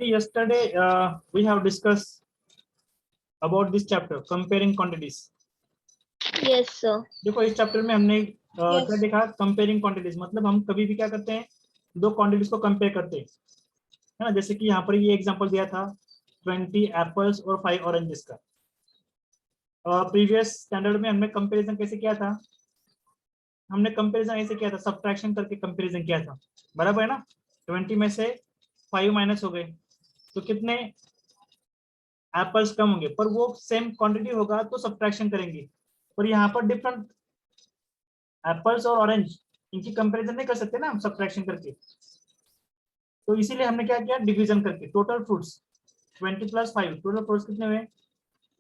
Yesterday we have discussed about this chapter, comparing quantities. Yes, sir. देखो इस chapter में हमने क्या देखा, कंपेयरिंग क्वांटिटीज। मतलब हम कभी भी क्या करते हैं, दो क्वांटिटीज को कंपेयर करते हैं, है ना। जैसे कि यहाँ पर ये एग्जांपल दिया था 20 एप्पल्स और 5 ऑरेंजेस का। प्रीवियस स्टैंडर्ड में हमने कंपैरिजन कैसे किया था, हमने कंपैरिजन ऐसे किया था, सब्ट्रैक्शन करके कंपैरिजन किया था, बराबर है ना। 20 में से 5 माइनस हो गए तो कितने एप्पल्स कम होंगे, पर वो सेम क्वांटिटी होगा तो सब्ट्रैक्शन करेंगे। पर यहाँ पर डिफरेंट एप्पल्स और ऑरेंज, इनकी कंपैरिजन नहीं कर सकते ना हम सब्ट्रैक्शन करके। तो इसीलिए हमने क्या किया, डिवीजन करके। टोटल फ्रूट्स 20 + 5, टोटल फ्रूट्स कितने हुए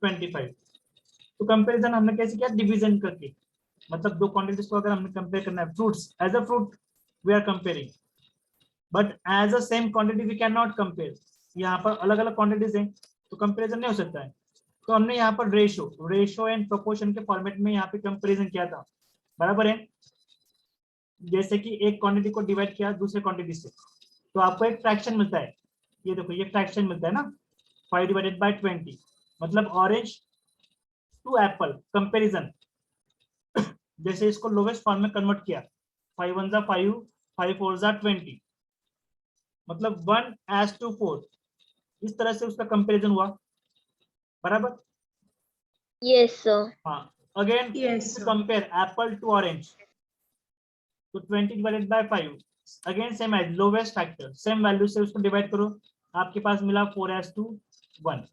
25। तो कंपैरिजन हमने कैसे किया, डिवीजन करके। मतलब दो क्वांटिटीज को अगर हमने कंपेयर करना है, fruits as a fruit we are comparing, but as a same quantity we can not compare. यहाँ पर अलग अलग क्वांटिटीज हैं तो कंपैरिजन नहीं हो सकता है। तो हमने यहाँ पर रेशो एंड प्रोपोर्शन के फॉर्मेट में यहाँ पे कंपैरिजन किया था, बराबर है। जैसे कि एक क्वांटिटी को डिवाइड किया दूसरे क्वांटिटी से तो आपको एक फ्रैक्शन मिलता है। ये देखो ये फ्रैक्शन मिलता है ना, 5/20, मतलब ऑरेंज टू एप्पल कंपैरिजन। जैसे इसको लोवेस्ट फॉर्म में कन्वर्ट किया, 5 1 = 5, 5 4 = 20, मतलब 1:4। इस तरह से उसका कंपैरिजन हुआ, बराबर। Yes, sir. हाँ, again compare apple to orange, तो 20/5, again same as lowest factor, same value से उसको डिवाइड करो, आपके पास मिला 4:1।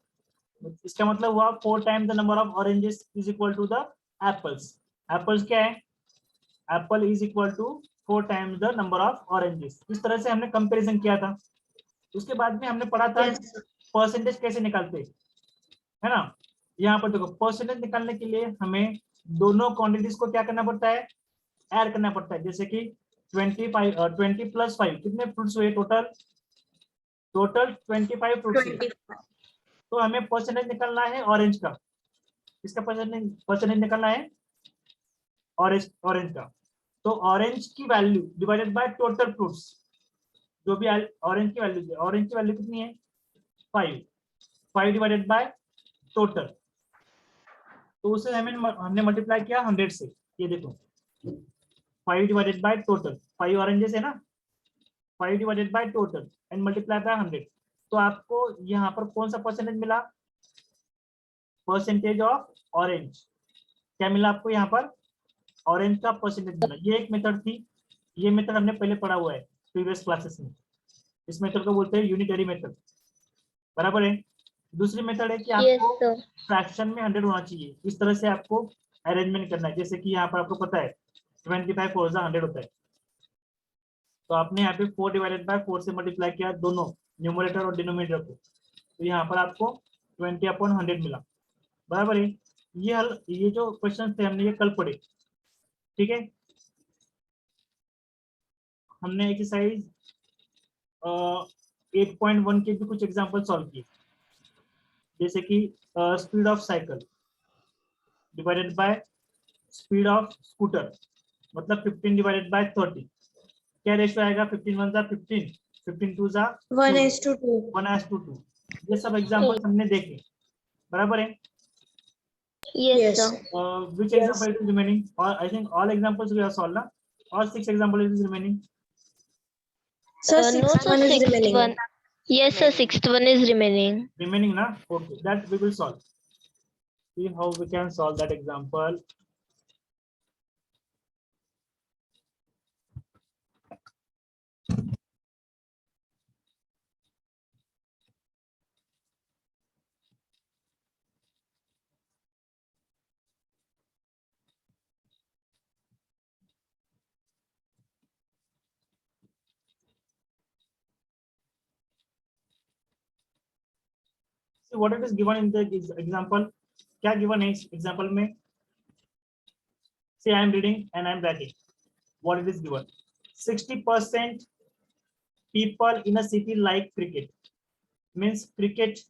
इसका मतलब हुआ 4 times the number of oranges is equal to the apples. Apples क्या है, apple is equal to 4 times the number of oranges. इस तरह से हमने कंपैरिजन किया था। उसके बाद में हमने पढ़ा था परसेंटेज कैसे निकालते, है ना। यहाँ पर देखो परसेंटेज निकालने के लिए हमें दोनों क्वांटिटीज को क्या करना पड़ता है, ऐड करना पड़ता है। जैसे कि 20 + 5 कितने फ्रूट्स हुए, टोटल 25 फ्रूट्स हुए। तो हमें परसेंटेज निकालना है ऑरेंज का, इसका परसेंटेज निकालना है ऑरेंज का। तो ऑरेंज की value divided by total fruits, जो भी ऑरेंज की वैल्यू कितनी है 5 डिवाइडेड बाय टोटल, तो उसे हमने मल्टीप्लाई किया 100 से। ये देखो 5 डिवाइडेड बाय टोटल, 5 ऑरेंजेस है ना, 5 divided by total and multiply by 100। तो आपको यहाँ पर कौन सा परसेंटेज मिला, परसेंटेज ऑफ ऑरेंज। क्या मिला आपको यहाँ पर, ऑरेंज का परसेंटेज मिला। ये एक मेथड थी, ये मेथड हमने पहले पढ़ा हुआ है प्रीवियस क्लासेस में। इस मेथड को बोलते हैं यूनिटरी मेथड, बराबर है। दूसरी मेथड है कि आपको फ्रैक्शन में 100 होना चाहिए। इस तरह से आपको अरेंजमेंट करना है। जैसे कि यहाँ पर आपको पता है 25 4 100 होता है, तो आपने यहाँ पे 4/4 से मल्टीप्लाई किया दोनों न्यूमरेटर और डिनोमिनेटर को, तो यहाँ पर आपको 20/100 मिला, बराबर है। ये जो क्वेश्चन थे हमने ये कल पढ़े, ठीक है। हमने एक्सरसाइज 8.1 के भी कुछ एग्जांपल सॉल्व किए। जैसे कि speed of cycle divided by speed of scooter, मतलब 15/30। क्या रेशियो आएगा, 15 1 = 15, 15 2 = 1:2. 1:2। ये सब एग्जांपल्स हमने देखे, बराबर है। Yes, sir. Which example is remaining? Or I think all examples we have solved, na? Or 6 examples is remaining. Sir, No, sixth sir, one is sixth remaining. one. Yes, sir, sixth one is remaining. Remaining, na? Okay, that we will solve. See how we can solve that example. See what it is given in the example. क्या given है example में? Say I am reading and I am writing. What it is given? 60% people in a city like cricket. Means cricket.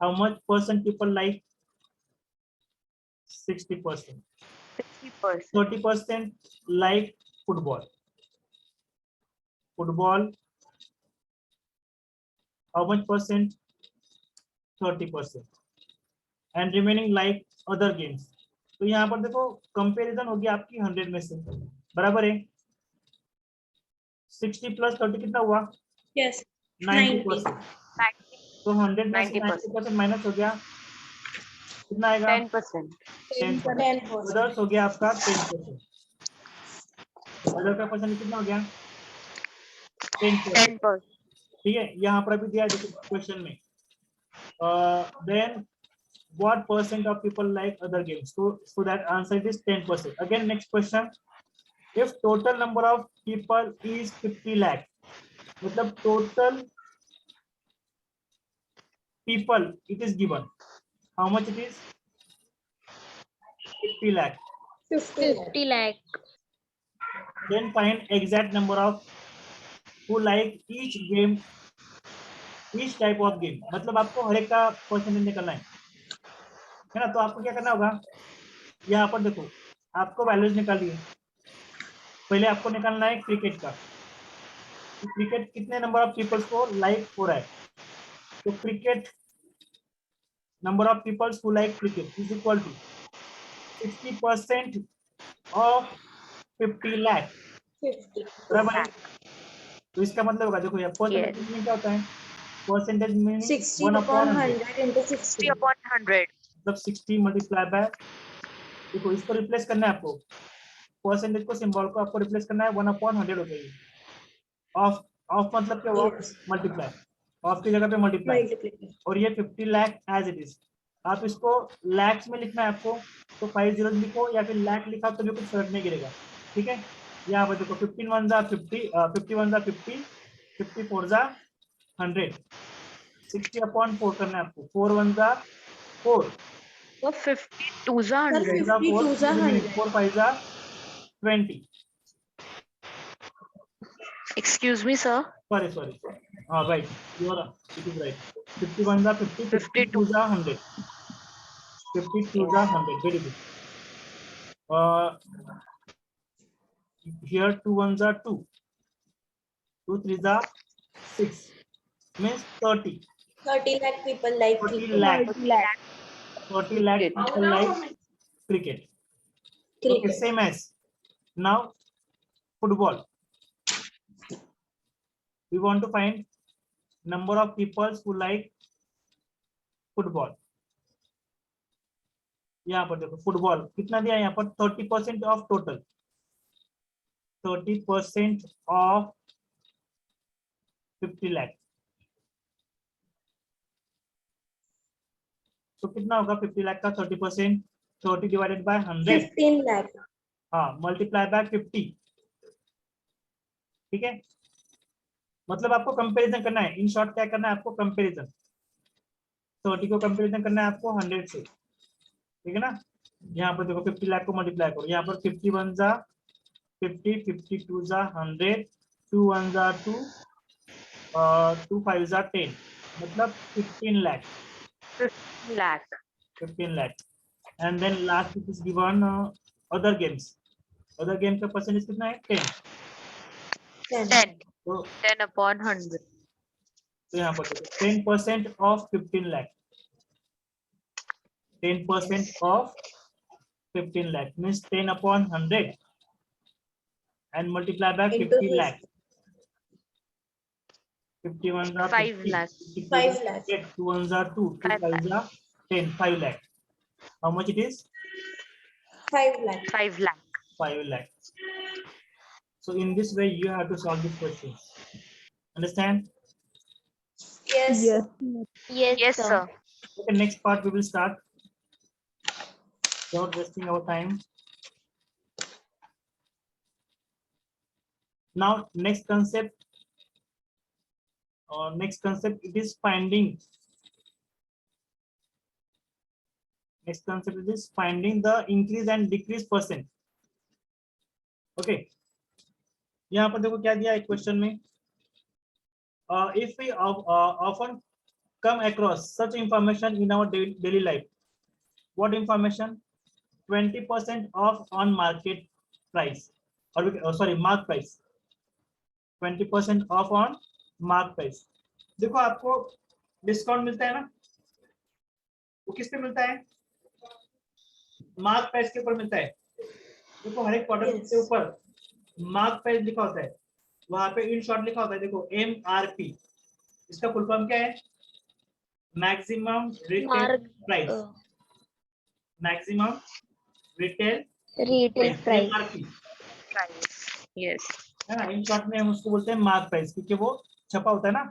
How much percent people like? 60%. 30% like football. football, how much percent? 30%. And remaining like other games. तो यहाँ पर देखो comparison होगी आपकी 100 में से, बराबर है। 60 प्लस 30 कितना हुआ? Yes. 90%। तो 100 में से 90% माइनस हो गया, कितना आएगा? 10%. 10%। अदर्स हो गया आपका 10%। अदर का परसेंट कितना हो गया? 10%। ठीक है, यहाँ पर अभी दिया है क्वेश्चन में, then what percent of people like other games? So that answer is 10%. Again, next question, if total number of people is 50 lakh, मतलब total people it is given, how much it is? 50 lakh. 50 lakh. Then find exact number of who like each game, each type of game. मतलब आपको हर एक का percentage निकलना है ना। तो आपको क्या करना होगा, यहाँ पर देखो आपको वैल्यूज निकालिए। पहले आपको निकालना है क्रिकेट का, क्रिकेट कितने नंबर ऑफ पीपल्स को लाइक हो रहा है। तो cricket number of peoples who like cricket is equal to 60% of 50 lakh, बराबर है। तो इसका मतलब होगा, देखो यार परसेंटेज में क्या होता है, परसेंटेज में 60/100 into 60. 60/100. मतलब 60 मल्टीप्लाई बाय, देखो इसको रिप्लेस करना है आपको, परसेंटेज को सिंबल को आपको रिप्लेस करना है 1/100 हो जाएगी। ऑफ ऑफ मतलब क्या हुआ? मल्टीप्लाई, ऑफ की जगह पे मल्टीप्लाई, और ये 50 लाख एज इट इज। आप इसको लैक्स में लिखना है आपको, तो 50 लिखो या फिर लाख लिखा तो भी कुछ फर्क नहीं गिरेगा। ठीक है, यहाँ पर देखो 15 1 जा 50, 51 जा 50, 54 जा 100, 60/4 करना है आपको, 4 1 जा 4, So 52 जा 100. 52 जा 100. 4 5 जा 20, Excuse me, sir. sorry, right, you are, it is right, 51 जा 50, 52 जा 100, 52 जा 100, very good. Here 2 1 जा 2, 2 3 जा 6, means 30 lakh people like 40 cricket. lakh 40 lakh people like cricket. Okay, same as now football. We want to find number of people who like football. यहाँ पर देखो football कितना दिया है, यहाँ पर 30% ऑफ टोटल, 30% ऑफ 50 लाख, तो कितना होगा 50 लाख का 30%? 30 डिवाइडेड बाय 100, 15 lakh. हाँ, मल्टीप्लाई बाय 50। ठीक है, मतलब आपको कंपैरिजन करना है, इन शॉर्ट क्या करना है आपको, कंपैरिजन। 30 को कंपैरिजन करना है आपको 100 से, ठीक है ना। यहाँ पर देखो 50 लाख को मल्टीप्लाई करो, यहाँ पर 51 जा 50, 52 जा 100, 2 1 जा 2, 2 5 जा 10, मतलब 15 lakh. 15 lakh. 15 lakh. And then last it is given other games. Other games का परसेंटेज कितना है? 10. 10. तो 10/100. यहाँ पर 10% of 15 lakh. 10% of 15 lakh means 10/100 and multiply by 50 lakh. 51 are 5 lakh. 5 lakh. 2 ones are 2, 2 5 are 10, 5 lakh. How much it is? 5 lakh. 5 lakh. 5 lakh. So in this way you have to solve this question. Understand? Yes. Yes, sir. Okay, next part we will start. Without wasting our time. Now next concept. It is finding. Next concept is finding the increase and decrease percent. Okay. यहाँ पर देखो क्या दिया है question में. If we often come across such information in our daily life, what information? 20% off on market price, or sorry, mark price. 20% of on mark price. देखो आपको discount मिलता है ना, वो किस पे मिलता है? मार्क प्राइस के ऊपर मिलता है। देखो हर एक प्रोडक्ट Yes. के ऊपर मार्क प्राइस लिखा होता है, वहां पे इन शॉर्ट लिखा होता है, देखो MRP। इसका फुल फॉर्म क्या है? Maximum retail Mark price. Maximum retail retail price. MRP Price. Yes. है ना। इन शॉर्ट में हम उसको बोलते हैं मार्क प्राइस, क्योंकि वो छपा होता है ना।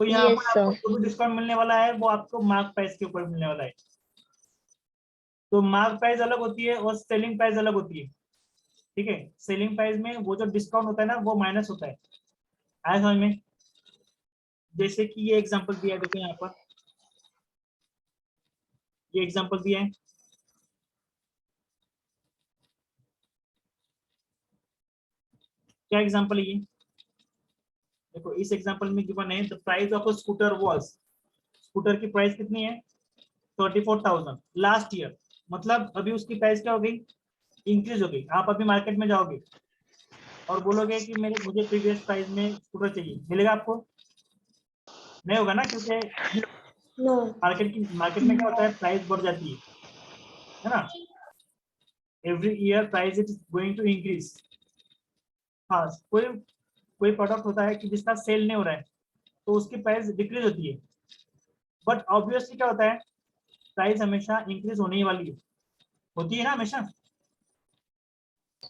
तो यहाँ Yes, पर आपको sir. जो भी डिस्काउंट मिलने वाला है वो आपको मार्क प्राइस के ऊपर मिलने वाला है। तो मार्क प्राइस अलग होती है और सेलिंग प्राइस अलग होती है, ठीक है। सेलिंग प्राइस में वो जो डिस्काउंट होता है ना वो माइनस होता है। आया समझ में? जैसे कि ये एग्जांपल दिया है, देखो यहाँ पर ये एग्जांपल दिया है। क्या एग्जांपल है ये? देखो इस एग्जांपल में गिवन है the price of a scooter was, scooter की प्राइस कितनी है? 34,000 लास्ट ईयर। मतलब अभी उसकी प्राइस क्या हो गई? इंक्रीज हो गई। आप अभी मार्केट में जाओगे और बोलोगे कि मुझे प्रीवियस प्राइस में स्कूटर चाहिए, मिलेगा आपको? नहीं होगा ना, क्योंकि No. मार्केट में क्या होता है, प्राइस बढ़ जाती है ना। Every year price is going to increase. हाँ, कोई प्रोडक्ट होता है कि जिसका सेल नहीं हो रहा है तो उसकी प्राइस डिक्रीज होती है, बट ऑब्वियसली क्या होता है, प्राइस हमेशा इंक्रीज होने ही वाली है, होती है ना हमेशा।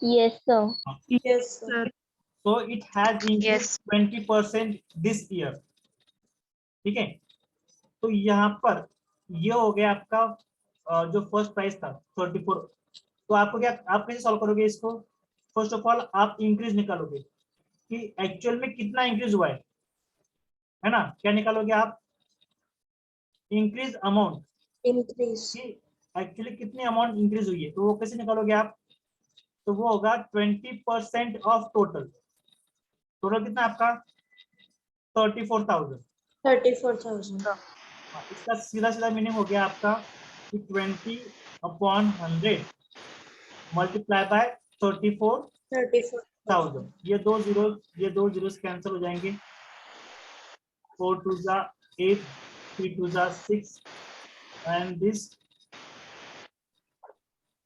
Yes, sir. Yes, sir. So it has increased Yes. 20% this year, ठीक है। तो यहाँ पर ये हो गया आपका जो फर्स्ट प्राइस था 34। तो आपको क्या, आप कैसे सॉल्व करोगे इसको? फर्स्ट ऑफ ऑल आप इंक्रीज निकालोगे कि एक्चुअल में कितना इंक्रीज हुआ है ना। क्या निकालोगे आप? Increase amount, Increase. कि एक्चुअली कितनी अमाउंट इंक्रीज हुई है। तो वो कैसे निकालोगे आप? तो वो होगा 20% ऑफ टोटल। टोटल कितना आपका? 34,000। 34,000. इसका सीधा सीधा मीनिंग हो गया आपका कि 20/100 मल्टीप्लाई बाय 34,000। 34,000. ये दो जीरोस कैंसिल हो जाएंगे। 4 2 जा 8, 3 2 जा 6 एंड दिस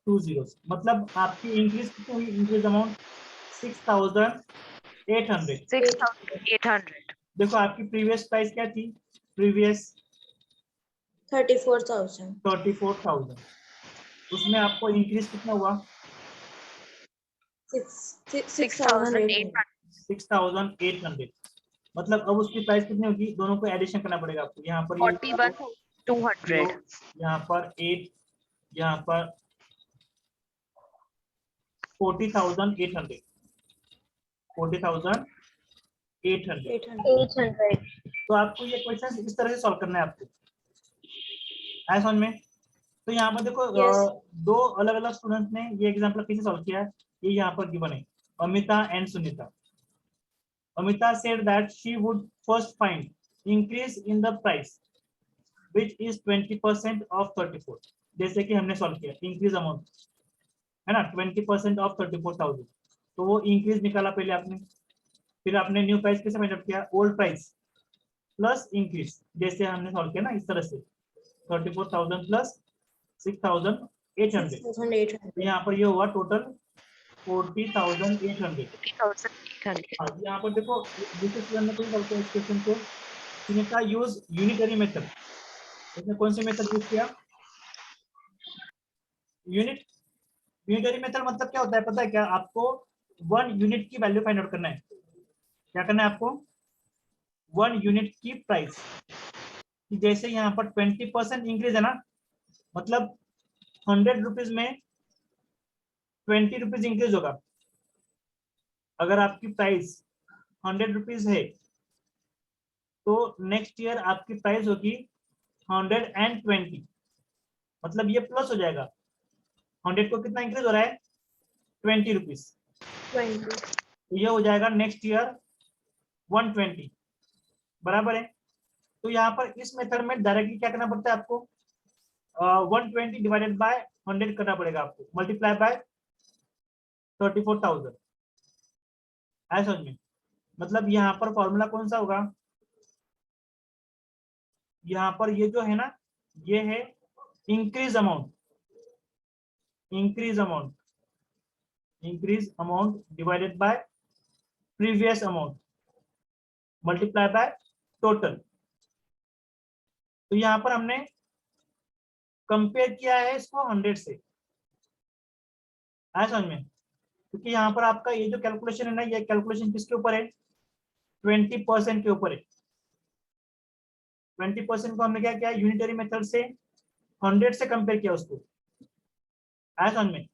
2 zeros। मतलब आपकी इंक्रीज कितनी हुई? Increase amount 6,800। 6,800. देखो आपकी प्रीवियस प्राइस क्या थी? प्रीवियस 34,000. 34,000। उसमें आपको इंक्रीज कितना हुआ? 6,800. 6,800। मतलब अब उसकी प्राइस कितनी होगी? दोनों को एडिशन करना पड़ेगा आपको। यहाँ पर ये 41,200. यहाँ पर 8, यहाँ पर 40,800। 40,800। 800. तो आपको ये क्वेश्चन इस तरह से सॉल्व करना है आपको। आया समझ में? तो यहाँ पर देखो Yes. दो अलग अलग स्टूडेंट्स ने ये एग्जाम्पल कैसे सॉल्व किया है, ये यहाँ पर गिवन है, Amita and Sunita. Amita said that she would first find increase in the price which is 20% of 34। जैसे कि हमने सॉल्व किया इंक्रीज अमाउंट है ना, 20% ऑफ 34,000। तो वो इंक्रीज निकाला पहले आपने, फिर आपने न्यू प्राइस कैसे फाइंड आउट किया? ओल्ड प्राइस प्लस इंक्रीज, जैसे हमने सॉल्व किया ना इस तरह से, 34,000 प्लस 6,800। 6,800. यहाँ पर ये हुआ टोटल 40,800। 40,800. यहाँ पर देखो दूसरे स्टूडेंट ने कोई सॉल्व किया इस क्वेश्चन को, सुनीता यूज यूनिटरी मेथड। इसने कौन सी मेथड यूज किया? यूनिटरी मेथड मतलब क्या होता है पता है क्या आपको? 1 यूनिट की वैल्यू फाइंड आउट करना है। क्या करना है आपको? 1 यूनिट की प्राइस। जैसे यहाँ पर 20% इंक्रीज है ना, मतलब 100 रुपीज में 20 रुपीज इंक्रीज होगा। अगर आपकी प्राइस 100 रुपीज है तो नेक्स्ट ईयर आपकी प्राइस होगी 120, मतलब ये प्लस हो जाएगा। 100 को कितना इंक्रीज हो रहा है? 20 रुपीज। 20. तो ये हो जाएगा नेक्स्ट ईयर 120, बराबर है। तो यहाँ पर इस मेथड में डायरेक्टली क्या करना पड़ता है आपको? 120 डिवाइडेड बाय 100 करना पड़ेगा आपको, मल्टीप्लाई बाय 34,000। है समझ में? मतलब यहाँ पर फॉर्मूला कौन सा होगा, यहाँ पर ये जो है ना, ये है increase amount, increase amount, increase amount divided by previous amount multiply by total. तो यहाँ पर हमने कंपेयर किया है इसको 100 से, है समझ में? क्योंकि यहाँ पर आपका ये जो कैलकुलेशन है ना, ये कैलकुलेशन किसके ऊपर है, 20% के ऊपर है। 20% को हमने क्या किया, यूनिटरी मेथड से 100 से कंपेयर किया उसको, है समझ में?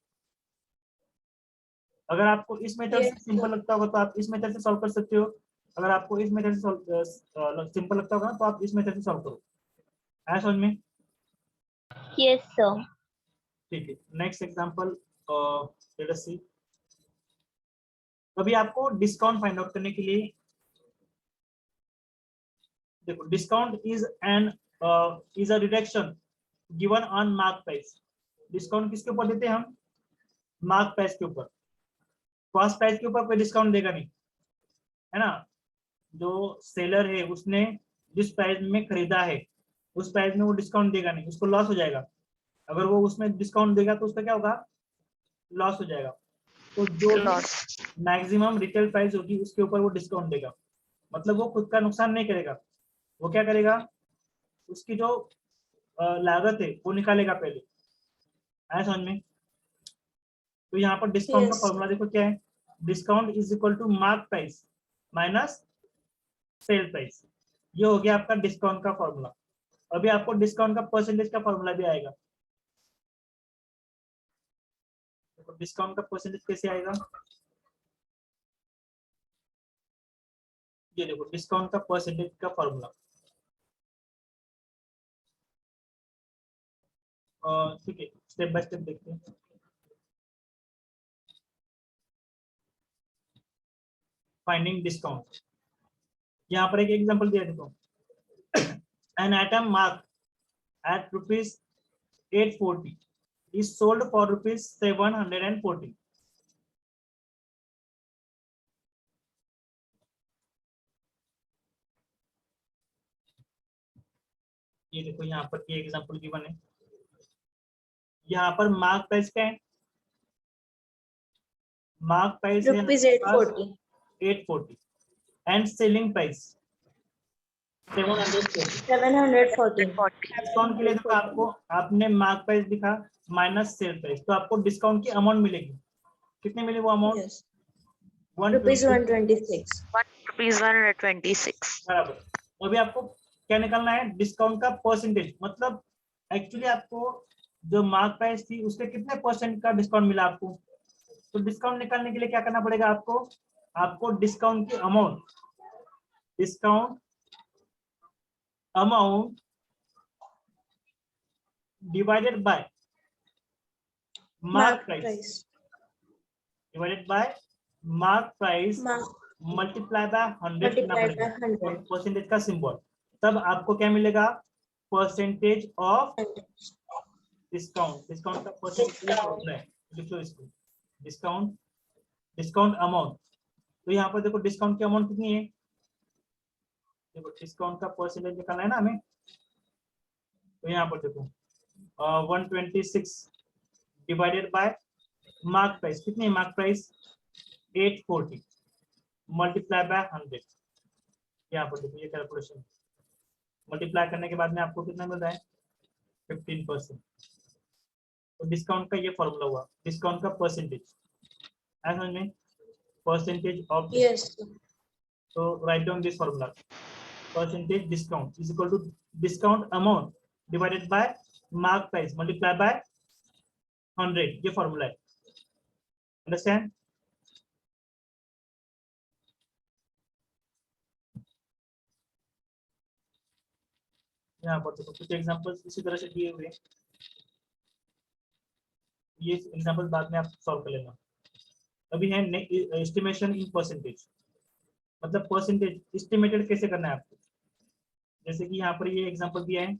अगर आपको इस मेथड से Yes, सिंपल sir. लगता होगा तो आप इस मेथड से सॉल्व कर सकते हो, अगर आपको इस मेथड से सिंपल लगता होगा तो आप इस मेथड से सॉल्व करो, है समझ में? Yes, sir. ठीक है, नेक्स्ट एग्जांपल लेट अस सी। अभी आपको डिस्काउंट फाइंड आउट करने के लिए देखो, discount is a reduction given on mark price. Discount किसके ऊपर देते हैं हम, मार्क प्राइस के ऊपर। कॉस्ट प्राइस के ऊपर कोई डिस्काउंट देगा नहीं, है ना? जो सेलर है उसने जिस प्राइस में खरीदा है उस प्राइस में वो डिस्काउंट देगा नहीं, उसको लॉस हो जाएगा। अगर वो उसमें डिस्काउंट देगा तो उसका क्या होगा, लॉस हो जाएगा। तो जो भी Loss. मैक्सिमम रिटेल प्राइस होगी उसके ऊपर वो डिस्काउंट देगा, मतलब वो खुद का नुकसान नहीं करेगा। वो क्या करेगा, उसकी जो लागत है वो निकालेगा पहले, है समझ में? तो यहाँ पर डिस्काउंट का Yes. फॉर्मूला देखो क्या है, discount is equal to mark price minus sell price. ये हो गया आपका डिस्काउंट का फॉर्मूला। अभी आपको डिस्काउंट का परसेंटेज का फॉर्मूला भी आएगा। तो डिस्काउंट का परसेंटेज कैसे आएगा, ये देखो डिस्काउंट का परसेंटेज का फॉर्मूला। ठीक है, स्टेप बाय स्टेप देखते हैं। फाइंडिंग डिस्काउंट, यहाँ पर एक एग्जांपल दिया देखो, an item mark at rupees 840 is sold for rupees 740। ये देखो यहाँ पर ये एग्जांपल गिवन है, यहाँ पर मार्क प्राइस क्या है, मार्क प्राइस है Rupees 840. 840 and selling price 740। 740. 40. Discount के लिए देखो आपको, आपने मार्क प्राइस दिखा माइनस सेल प्राइस, तो आपको डिस्काउंट की अमाउंट मिलेगी, कितनी मिली वो अमाउंट, Yes. 126 Rupees 126. Rupees 126. बराबर। तो अभी आपको क्या निकालना है, डिस्काउंट का परसेंटेज, मतलब एक्चुअली आपको जो मार्क प्राइस थी उसके कितने परसेंट का डिस्काउंट मिला आपको। तो डिस्काउंट निकालने के लिए क्या करना पड़ेगा आपको, आपको डिस्काउंट की amount, discount amount divided by mark Mark price, price. Divided by mark price Mark multiply by 100 करना multiplied पड़ेगा, by 100. परसेंटेज का सिंबल। तब आपको क्या मिलेगा, परसेंटेज ऑफ डिस्काउंट। डिस्काउंट का परसेंटेज ये Discount. फॉर्मूला है, लिख लो इसको, डिस्काउंट, डिस्काउंट अमाउंट। तो यहाँ पर देखो डिस्काउंट की अमाउंट कितनी है, देखो डिस्काउंट का परसेंटेज निकालना है ना हमें, तो यहाँ पर देखो 126 डिवाइडेड बाय मार्क प्राइस, कितनी है मार्क प्राइस 840 मल्टीप्लाई बाय 100। यहाँ पर देखो ये कैलकुलेशन, मल्टीप्लाई करने के बाद में आपको कितना मिल रहा है 15%। तो डिस्काउंट का ये फॉर्मूला हुआ, डिस्काउंट का परसेंटेज, है समझ में, percentage of. Yes. So write down this formula, percentage discount is equal to discount amount divided by mark price multiplied by 100, ये फॉर्मूला है, अंडरस्टैंड? यहाँ पर देखो कुछ एग्जांपल्स इसी तरह से दिए हुए हैं, ये एग्जांपल बाद में आप सॉल्व कर लेना। अभी है एस्टिमेशन इन परसेंटेज, मतलब परसेंटेज एस्टिमेटेड कैसे करना है आपको। जैसे कि यहाँ पर ये एग्जांपल दिया है,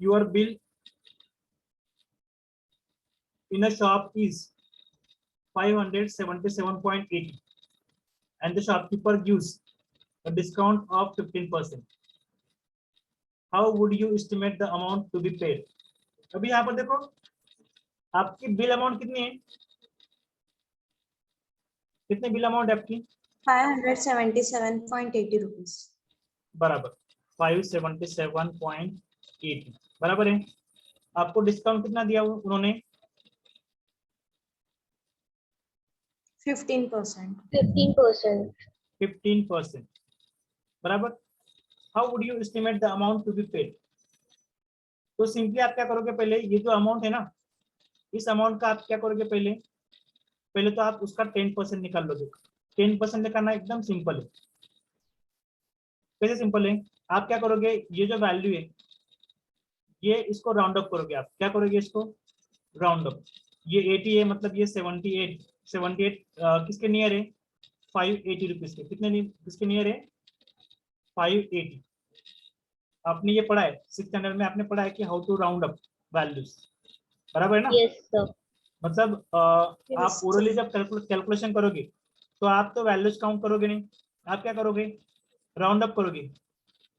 your bill in a shop is 577.80 and the shopkeeper gives a discount of 15%. How would you estimate the amount to be paid? अभी यहाँ पर देखो आपकी बिल अमाउंट कितनी है, कितने बिल अमाउंट है आपकी? 577.80 rupees. बराबर 577.80 बराबर है। आपको डिस्काउंट कितना दिया उन्होंने? 15%. 15%. बराबर। How would you estimate the amount to be paid? तो सिंपली आप क्या करोगे, पहले ये जो अमाउंट है ना, इस अमाउंट का आप क्या करोगे, पहले तो आप उसका 10% निकाल लोगे। 10% निकालना एकदम सिंपल है। कैसे सिंपल है? आप क्या करोगे, ये जो वैल्यू है ये इसको राउंड अप करोगे। आप क्या करोगे, इसको राउंड अप। ये 80 है, मतलब ये 78 किसके नियर है? 580 रुपीज के। किसके नियर है? 580। आपने ये पढ़ा है 6th स्टैंडर्ड में, आपने पढ़ा है कि how to round up values, बराबर है ना? Yes, sir. मतलब आप ओरली जब कैलकुलेशन करोगे तो आप तो वैल्यूज काउंट करोगे नहीं, आप क्या करोगे, राउंड अप करोगे।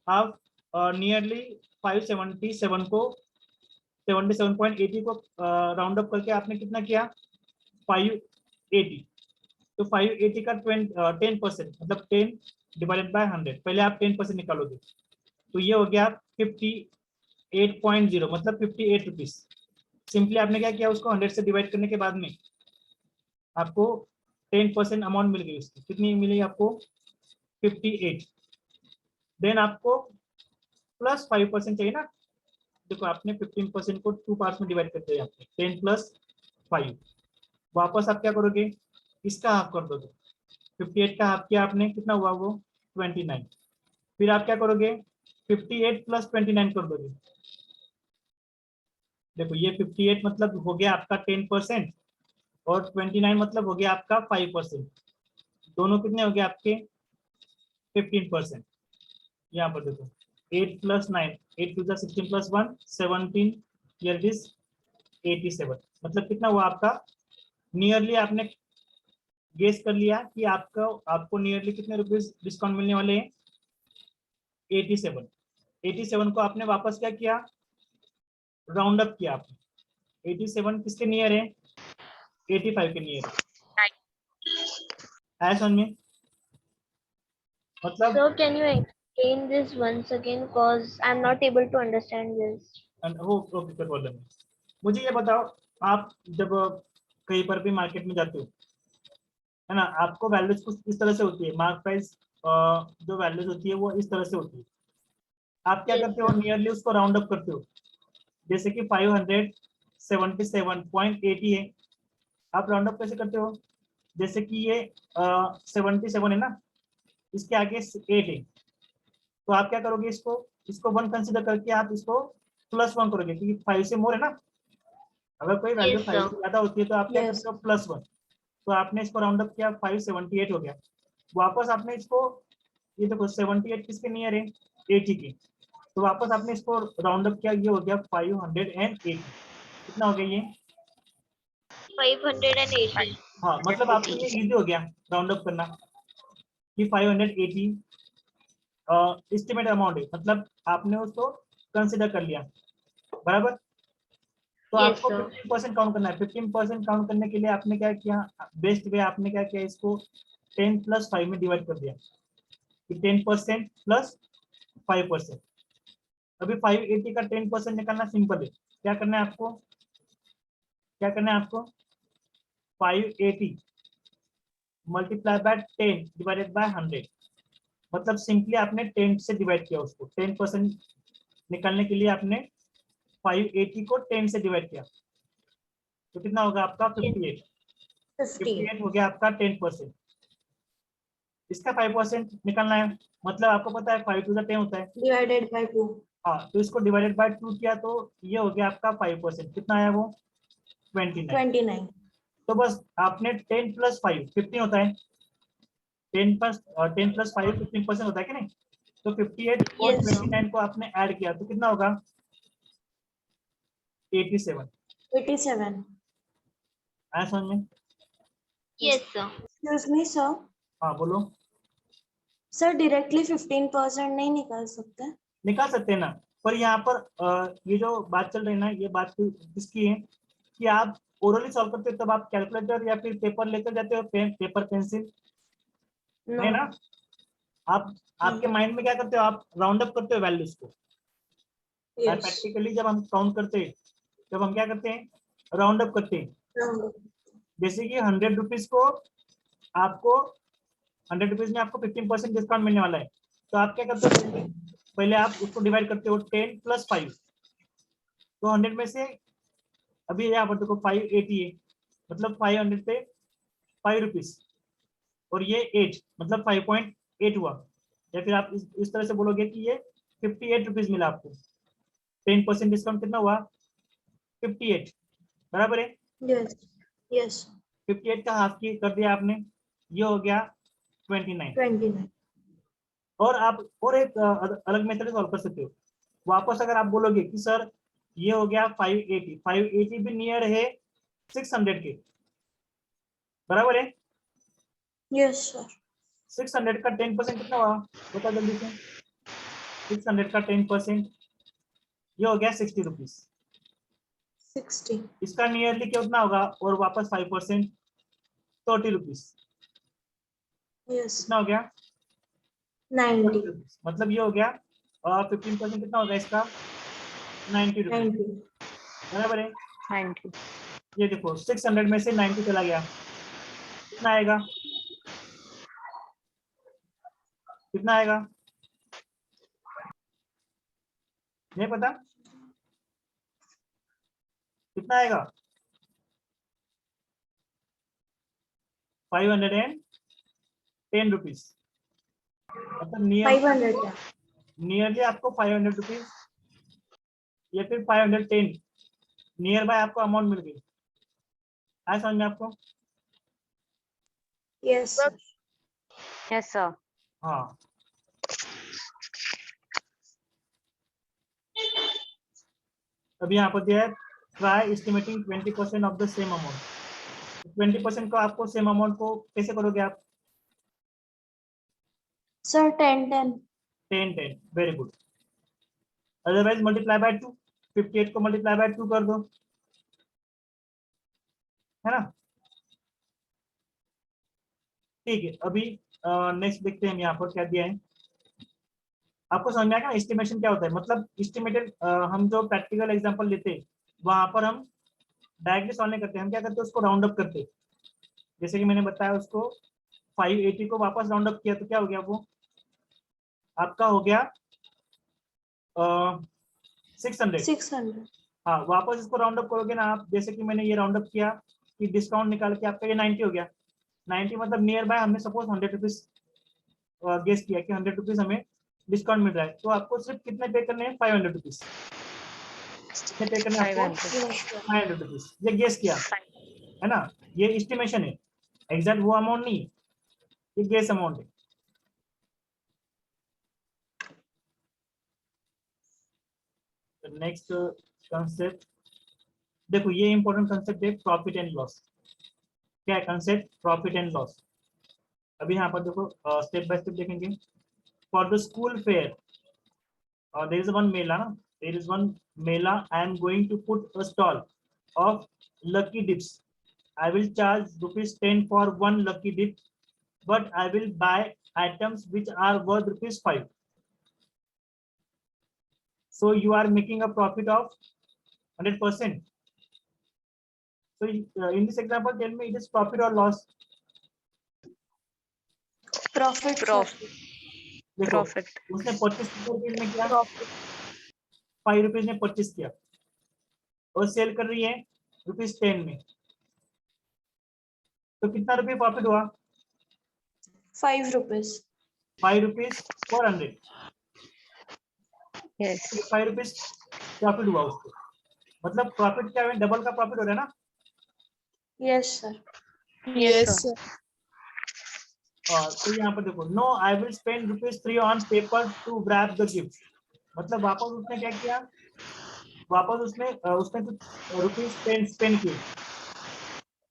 आप नियरली 577 को 77.80 को राउंड अप करके आपने कितना किया? 580। तो 580 का 10% मतलब 10 डिवाइडेड बाय 100। पहले आप 10% निकालोगे तो ये हो गया 58.0 मतलब 58 रुपीज। सिंपली आपने क्या किया, उसको 100 से डिवाइड करने के बाद में आपको 10% अमाउंट मिल गई। उसकी कितनी मिली आपको? 58। देन आपको प्लस 5% चाहिए ना। देखो आपने 15% को 2 पार्ट्स में डिवाइड करते हैं, 10 प्लस 5। वापस आप क्या करोगे, इसका हाफ कर दोगे। 58 का हाफ किया आपने, कितना हुआ वो? 29। फिर आप क्या करोगे, 58 प्लस 29 कर दोगे। देखो ये 58 मतलब हो गया आपका 10% और 29 मतलब हो गया आपका 5%। दोनों कितने हो गए आपके? 15%। यहाँ पर देखो 8 plus 9, 8 to 16 plus 1 17, here it is 87। मतलब कितना हुआ आपका? नियरली आपने गेस कर लिया कि आपको नियरली कितने रुपीस डिस्काउंट मिलने वाले हैं? 87। 87 को आपने वापस क्या किया, राउंड अप किया आपने। 87 किसके नियर है? 85 के नियर है समझ में? मतलब So can you explain this once again, cause I'm not able to understand this. Okay कोई प्रॉब्लम नहीं। मुझे ये बताओ, आप जब कहीं पर भी मार्केट में जाते हो है ना, आपको वैल्यूज कुछ इस तरह से होती है, मार्क प्राइस जो वैल्यूज होती है वो इस तरह से होती है। आप क्या करते हो, नियरली उसको राउंड अप करते हो। जैसे कि 577.80 है, आप राउंड अप कैसे करते हो? जैसे कि ये 77 है ना, इसके आगे 8 है, तो आप क्या करोगे, इसको 1 कंसीडर करके आप इसको +1 करोगे, क्योंकि 5 से मोर है ना। अगर कोई वैल्यू Yes, 5 sir. से ज्यादा होती है तो आप क्या Yes. करते हो, +1। तो आपने इसको राउंड अप किया, 578 हो गया। वापस आपने इसको, ये देखो 78 किसके नियर है? 80 के। तो वापस आपने इसको राउंड अप किया, ये हो गया 580। कितना हो गया ये? 580. हाँ मतलब आपके लिए इजी हो गया राउंड अप करना कि 580 एस्टिमेट अमाउंट है, मतलब आपने उसको कंसिडर कर लिया, बराबर। तो Yes, आपको sir. 15% काउंट करना है। 15% काउंट करने के लिए आपने क्या किया, बेस्ट वे आपने क्या किया, इसको 10 + 5 में डिवाइड कर दिया कि 10% + 5%। अभी 580 का 10% निकालना सिंपल है। क्या करना है आपको, 580 मल्टीप्लाई बाय 10 डिवाइडेड बाय 100। मतलब सिंपली आपने 10 से डिवाइड किया उसको। 10% निकालने के लिए आपने 580 को 10 से डिवाइड किया, तो कितना होगा आपका? 58। 50. 58 हो गया आपका 10%। इसका 5% निकालना है, मतलब आपको पता है 5 to 10 होता है। Divided by 2. हाँ, तो इसको डिवाइडेड बाय 2 किया तो ये हो गया आपका 5%। कितना आया वो? 29। 29. तो बस आपने 10 + 5 15 होता है। 10 + 5 15% होता है कि नहीं? तो 58 और Yes. 29 को आपने ऐड किया तो कितना होगा? 87 87. आया समझ में? Yes, sir. Excuse me, sir. हाँ बोलो। Sir, directly 15% नहीं निकाल सकते? निकाल सकते हैं ना, पर यहाँ पर ये जो बात चल रही है ना, ये बात किसकी है कि आप ओरली सॉल्व करते हो तब आप कैलकुलेटर या फिर पेपर लेकर जाते हो, पेपर पेंसिल, No. है ना? आप आपके माइंड में क्या करते हो, आप राउंड अप करते हो वैल्यूज को। Yes. प्रैक्टिकली जब हम काउंट करते हैं तब हम क्या करते हैं, राउंड अप करते हैं। No. जैसे कि 100 रुपीज को आपको 100 रुपीज में आपको 15% डिस्काउंट मिलने वाला है, तो आप क्या करते हो, पहले आप उसको डिवाइड करते हो 10 + 5, तो 100 में से अभी यहाँ पर देखो 580 है, मतलब 500 पे 5 रुपीज और ये 8 मतलब 5.8 हुआ, या फिर आप इस तरह से बोलोगे कि ये 58 रुपीज मिला आपको। 10% डिस्काउंट कितना हुआ, 58, बराबर है? Yes. Yes. 58 का हाफ की कर दिया आपने, ये हो गया 29। 29. और आप और एक अलग मेथड सॉल्व कर सकते हो। वापस अगर आप बोलोगे कि सर ये हो गया 580 भी नियर है 600 के, बराबर है? Yes, sir. 600 का 10% कितना हुआ, बता जल्दी से। 600 का 10% ये हो गया 60 रुपीज। 60. इसका नियरली कितना होगा, और वापस 5% 30 रुपीज। Yes. कितना हो गया, 90. 30 रुपीज। मतलब ये हो गया, और 15% कितना होगा इसका, 90 रुपीज, 90. बराबर है? 90. ये देखो 600 में से 90 चला गया, कितना आएगा, कितना आएगा, नहीं पता कितना आएगा? 510 रुपीज, मतलब 500. नियरली आपको 500 रुपीज या फिर 510 नियर बाय आपको अमाउंट मिल गई। आया समझ में आपको? Yes, sir. Yes, sir. हाँ, अभी यहाँ पर दिया है try estimating 20% of the same amount. 20% को आपको सेम अमाउंट को कैसे करोगे आप? Sir, 10, 10. 10 very good. Otherwise multiply by 2, 58 को मल्टीप्लाई बाय 2 कर दो, है ना? ठीक है, अभी नेक्स्ट देखते हैं हम यहाँ पर क्या दिया है। आपको समझ में आएगा एस्टिमेशन क्या होता है, मतलब एस्टिमेटेड हम जो प्रैक्टिकल एग्जांपल लेते हैं वहां पर हम डायरेक्टली सॉल्व नहीं करते, हम क्या करते हैं, उसको राउंड अप करते हैं। जैसे कि मैंने बताया, उसको 580 को वापस राउंड अप किया तो क्या हो गया, वो आपका हो गया 600। 600. हाँ, वापस इसको राउंड अप करोगे ना आप, जैसे कि मैंने ये राउंड अप किया कि डिस्काउंट निकाल के आपका ये 90 हो गया। 90 मतलब नियर बाय हमने सपोज 100 रुपीज गेस किया कि 100 रुपीज हमें डिस्काउंट मिल रहा है, तो आपको सिर्फ कितने पे करने हैं, 500 रुपीज। कितने पे करने हैं आपको? 500. Yes, sir. 500 रुपीज। ये गेस किया है ना, ये एस्टिमेशन है, एग्जैक्ट वो अमाउंट नहीं है, ये गेस अमाउंट है। नेक्स्ट कंसेप्ट देखो, ये इंपॉर्टेंट कंसेप्ट है, प्रॉफिट एंड लॉस। क्या है कंसेप्ट? Profit and loss. अभी यहाँ पर देखो स्टेप बाय स्टेप देखेंगे। For the school fair there is one mela, there is one mela, I am going to put a stall of lucky dips. I will charge ₹10 for one lucky dip, but I will buy items which are worth ₹5. So you are making a profit of 100%. So in this example, tell me, it is profit or loss? Profit, sir. Profit. देखो Profit. उसने 25 rupees में किया, Profit. 5 rupees में 25 किया, और cell कर रही है ₹10 में, तो कितना रुपये प्रॉफिट हुआ? 5 rupees. 5 rupees per 100, Yes. 5 rupees profit हुआ उसको, मतलब प्रॉफिट क्या है, डबल का प्रॉफिट हो रहा है ना। Yes, sir. Yes, sir. और तो यहाँ पर देखो, no I will spend ₹3 on paper to wrap the gift, मतलब वापस उसने क्या किया, वापस उसने उसने कुछ रुपीज स्पेंड किए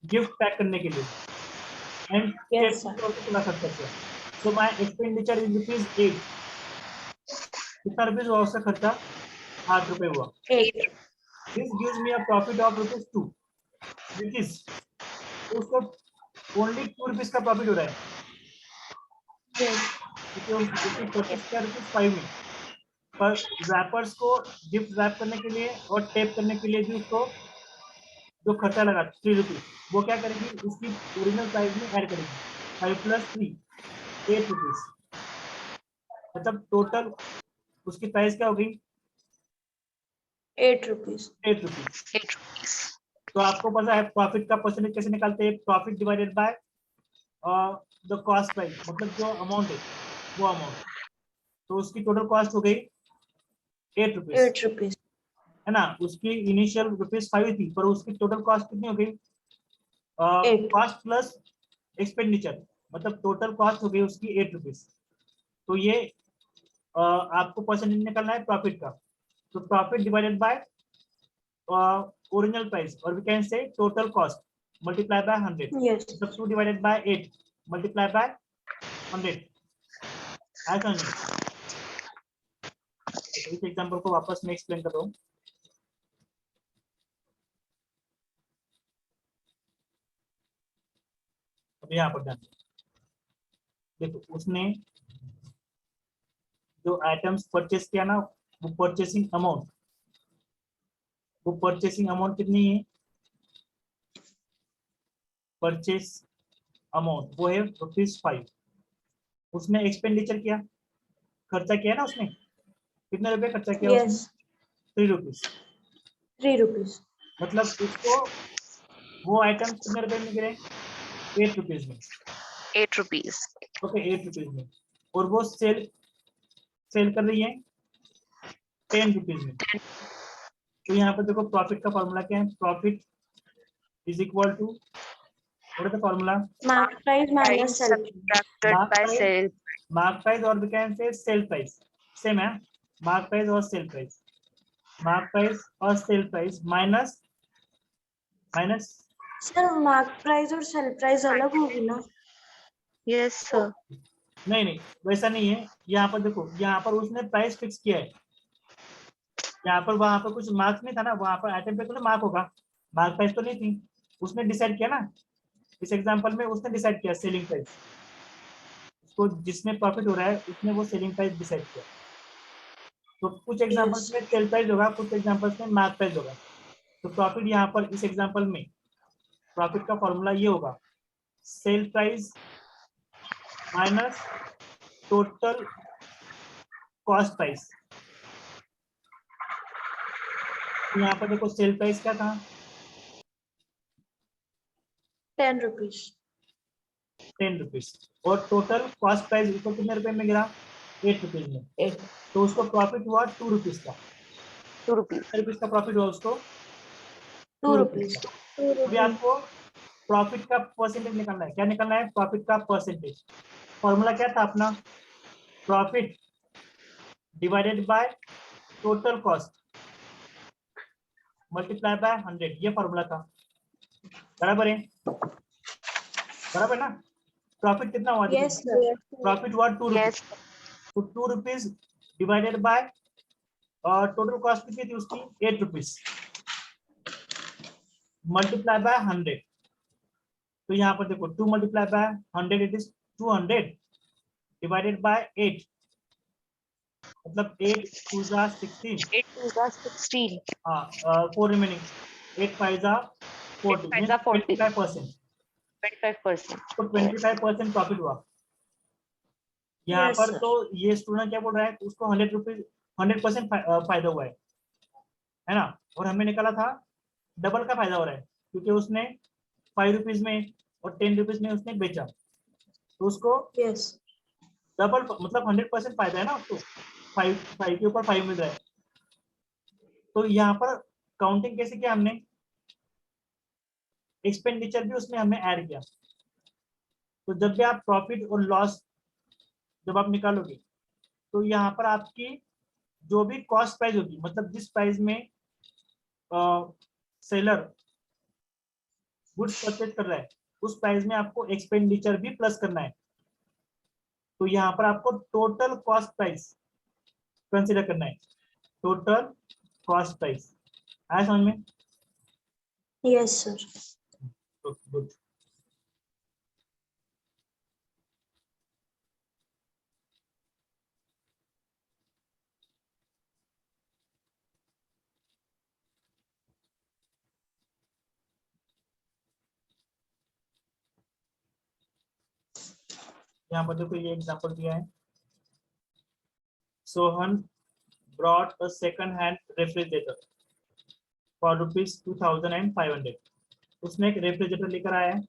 गिफ्ट पैक करने के लिए एंड Yes, sir. थोड़ा खर्चा किया. So my expenditure is ₹8. कितना रुपीज हुआ उसका खर्चा? ₹8 हुआ. 8. This gives me a profit of ₹2 which is उसको ओनली ₹2 का प्रॉफिट हो रहा है Yes. क्योंकि उसने परचेस किया ₹5 में. पर रैपर्स को गिफ्ट रैप करने के लिए और टेप करने के लिए भी उसको जो खर्चा लगा ₹3 वो क्या करेगी उसकी ओरिजिनल प्राइस में ऐड करेगी 5 + 3 ₹8. मतलब टोटल उसकी प्राइस क्या हो गई? 8 rupees. ₹8. 8 rupees. तो आपको पता है प्रॉफिट का परसेंटेज कैसे निकालते हैं? Profit divided by the cost price, मतलब जो अमाउंट है वो अमाउंट. तो उसकी टोटल कॉस्ट हो गई ₹8 8 rupees. है ना. उसकी इनिशियल ₹5 थी पर उसकी टोटल कॉस्ट कितनी हो गई? 8. कॉस्ट प्लस एक्सपेंडिचर, मतलब टोटल कॉस्ट हो गई उसकी ₹8. तो ये आपको परसेंटेज निकालना है प्रॉफिट का. तो profit divided by original price और we can say total cost multiply by 100. Yes. मतलब 2 डिवाइडेड बाय 8 मल्टीप्लाई बाय 100. ऐसा नहीं. तो इस एग्जांपल को वापस मैं एक्सप्लेन कर रहा हूँ. अब यहाँ पर ध्यान देखो, उसने जो आइटम्स परचेस किया ना वो परचेसिंग अमाउंट कितनी है? परचेस अमाउंट वो है ₹5. उसने एक्सपेंडिचर किया, खर्चा किया ना उसने. कितने रुपए खर्चा किया Yes. उसने? ₹3. 3 rupees. मतलब उसको वो आइटम्स कितने रुपए में गिरे? ₹8 में. 8 rupees. ओके, ₹8 में. और वो सेल कर रही है ₹10 में. तो यहाँ पर देखो प्रॉफिट का फॉर्मूला क्या है? Profit is equal to what is the formula? Mark price minus Price sell. subtracted Mark by price. sale. Mark price और we can say sale price. Same है. मार्क प्राइस और सेल प्राइस. मार्क प्राइस और sale price minus Sir, mark price और sell price अलग होगी ना? Yes, sir. नहीं वैसा नहीं है. यहाँ पर देखो, यहाँ पर उसने प्राइस फिक्स किया है. यहाँ पर वहां पर कुछ मार्क्स नहीं था ना. वहां पर आइटम पे तो मार्क होगा, मार्क प्राइस तो नहीं थी. उसने डिसाइड किया ना, इस एग्जांपल में उसने डिसाइड किया सेलिंग प्राइस. उसको जिसमें प्रॉफिट हो रहा है उसने वो सेलिंग प्राइस डिसाइड किया. तो कुछ एग्जांपल्स Yes. में सेल प्राइस होगा, कुछ एग्जांपल्स में मार्क प्राइस होगा. तो प्रॉफिट यहाँ पर इस एग्जांपल में प्रॉफिट का फॉर्मूला ये होगा cell price minus total cost price. यहाँ पर देखो सेल प्राइस क्या था? 10 rupees. ₹10. और टोटल कॉस्ट प्राइस उसको कितने रुपए में गिरा? ₹8 में. 8. तो उसको प्रॉफिट हुआ ₹2 का. 2 rupees. ₹2 का प्रॉफिट हुआ उसको 2 rupees. का. अभी आपको प्रॉफिट का परसेंटेज निकालना है. क्या निकालना है? प्रॉफिट का परसेंटेज. फॉर्मूला क्या था अपना? Profit divided by total cost multiply by 100. ये फॉर्मूला था. बराबर है ना. प्रॉफिट कितना हुआ? Yes, sir. प्रॉफिट हुआ ₹2. Yes. तो ₹2 डिवाइडेड बाय टोटल कॉस्ट कितनी थी उसकी? ₹8 मल्टीप्लाई बाय 100. तो यहाँ पर देखो 2 multiply by 100 it is 200 divided by 8. मतलब 8 2 जा 16. 8 2 are 16. हाँ 4 रिमेनिंग. 8 5 जा 40 5 जा 40. 25%. 25%. तो 25% प्रॉफिट हुआ. यहाँ Yes, पर sir. तो ये स्टूडेंट क्या बोल रहा है? उसको 100% फायदा हुआ है ना. और हमें निकाला था डबल का फायदा हो रहा है क्योंकि उसने ₹5 में और ₹10 में उसने बेचा. तो उसको Yes. डबल मतलब 100% फायदा है ना उसको. 5 के ऊपर 5 मिल रहा है. तो यहाँ पर काउंटिंग कैसे किया हमने? एक्सपेंडिचर भी उसमें हमने ऐड किया. तो जब भी आप प्रॉफिट और लॉस जब आप निकालोगे तो यहाँ पर आपकी जो भी कॉस्ट प्राइस होगी, मतलब जिस प्राइस में सेलर गुड्स परचेज कर रहा है उस प्राइस में आपको एक्सपेंडिचर भी प्लस करना है। तो यहाँ पर आपको टोटल कॉस्ट प्राइस कंसिडर करना है, टोटल कॉस्ट प्राइस। आया समझ में? Yes, sir. गुड। यहाँ पर देखो ये एग्जांपल दिया है। Sohan brought a second hand refrigerator for ₹2,500। उसने एक रेफ्रिजरेटर लेकर आया है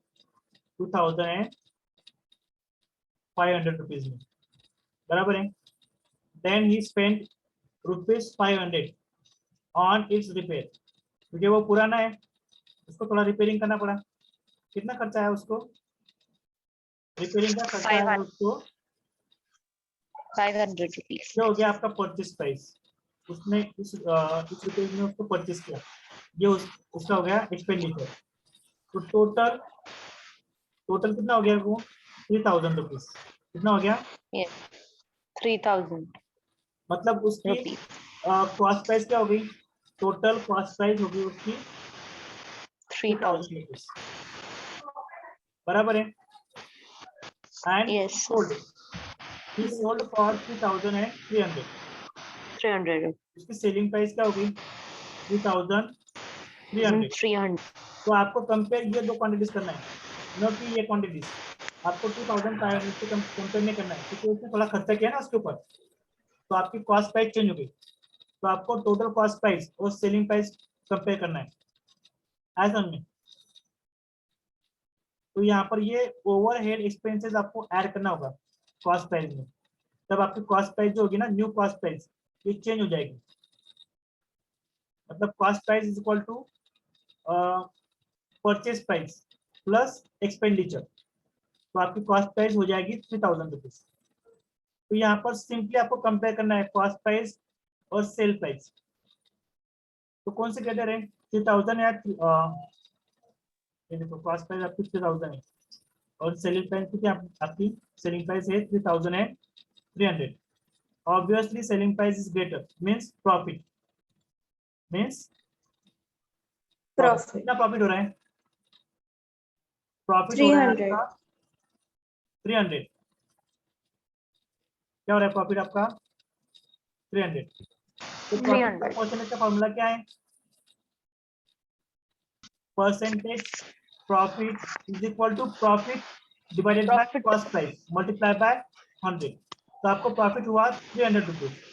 2,500 में, बराबर है। Then he spend ₹500 on its repair, क्योंकि वो पुराना है उसको थोड़ा रिपेयरिंग करना पड़ा। कितना खर्चा है उसको? रिपेयरिंग का खर्चा है उसको 500 rupees. ये हो गया आपका परचेस प्राइस। उसने इस रुपये में उसको परचेस किया, ये उसका हो गया एक्सपेंडिचर। तो टोटल कितना हो गया वो? 3,000 रुपीज। कितना हो गया? Yes. 3,000 मतलब उसकी rupees. कॉस्ट प्राइस क्या हो गई? टोटल कॉस्ट प्राइस हो गई उसकी 3,000. रुपीज, बराबर है। And Yes. Sold, he sold for 3,300। 300. उसकी सेलिंग प्राइस क्या हो गई? 3,300। 300. तो आपको कंपेयर ये दो क्वांटिटीज करना है, न कि ये क्वांटिटीज। आपको 2,500 से कंपेयर नहीं करना है, क्योंकि उसने थोड़ा खर्चा किया ना उसके ऊपर, तो आपकी कॉस्ट प्राइस चेंज हो गई। तो आपको टोटल कॉस्ट प्राइस और सेलिंग प्राइस कंपेयर करना है ऐसा में। तो यहाँ पर ये ओवरहेड एक्सपेंसेस आपको ऐड करना होगा कॉस्ट प्राइस में, तब आपकी कॉस्ट प्राइस जो होगी ना, न्यू कॉस्ट प्राइस, ये चेंज हो जाएगी। मतलब cost price is equal to purchase price plus expenditure, तो आपकी कॉस्ट प्राइस हो जाएगी 3,000 रुपीज। तो यहाँ पर सिंपली आपको कंपेयर करना है कॉस्ट प्राइस और सेल प्राइस। तो कौन से ग्रेटर है? 3,000 या ये देखो कॉस्ट प्राइस आपकी 3,000 है और सेलिंग प्राइस कितनी आपकी सेलिंग प्राइस है 3,300। Obviously selling price is greater, means profit, means Profit. कितना प्रॉफिट हो रहा है? प्रॉफिट हो रहा है 300. आपका 300। क्या हो रहा है प्रॉफिट आपका? 300। तो 300. परसेंटेज का फॉर्मूला क्या है? Percentage profit is equal to profit divided by Profit. Cost price multiply by 100। तो आपको प्रॉफिट हुआ 300 रुपीज।